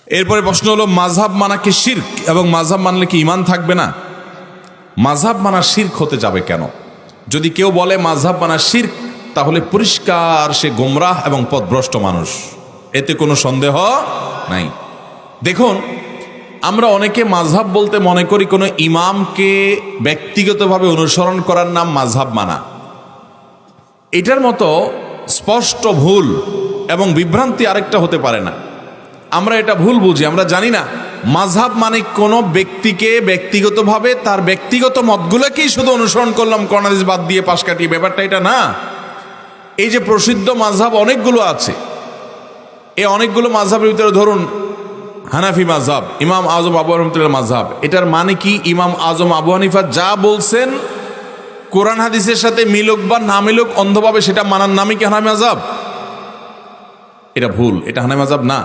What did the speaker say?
এরপরে প্রশ্ন হলো, মাযহাব মানা কি শিরক, এবং মাযহাব মানলে কি ঈমান থাকবে না? মাযহাব মানা শিরক হতে যাবে কেন? যদি কেউ বলে মাযহাব মানা শিরক, তাহলে পরিষ্কার সে গোমরাহ এবং পথভ্রষ্ট মানুষ, এতে কোনো সন্দেহ নাই। দেখুন, আমরা অনেকে মাযহাব বলতে মনে করি কোনো ইমামকে ব্যক্তিগতভাবে অনুসরণ করার নাম মাযহাব মানা। এটার মতো স্পষ্ট ভুল এবং বিভ্রান্তি আরেকটা হতে পারে না। আমরা এটা ভুল বুঝি, আমরা জানি না মাযহাব মানে কোনো ব্যক্তিকে ব্যক্তিগতভাবে তার ব্যক্তিগত মতগুলোকেই শুধু অনুসরণ করলাম, কোরআন হাদিস বাদ দিয়ে পাশ কাটিয়ে, ব্যাপারটা এটা না। এই যে প্রসিদ্ধ মাযহাব অনেকগুলো আছে, এই অনেকগুলো মাযহাবের ভিতরে ধরুন হানাফি মাযহাব, ইমাম আজম আবু রহমতুল্লাহ মাযহাব, এটার মানে কি ইমাম আজম আবু হানিফা যা বলছেন কোরআন হাদিসের সাথে মিলুক বা না মিলুক অন্ধভাবে সেটা মানার নামই কি হানাফি মাযহাব? এটা ভুল, এটা হানাফি মাযহাব না।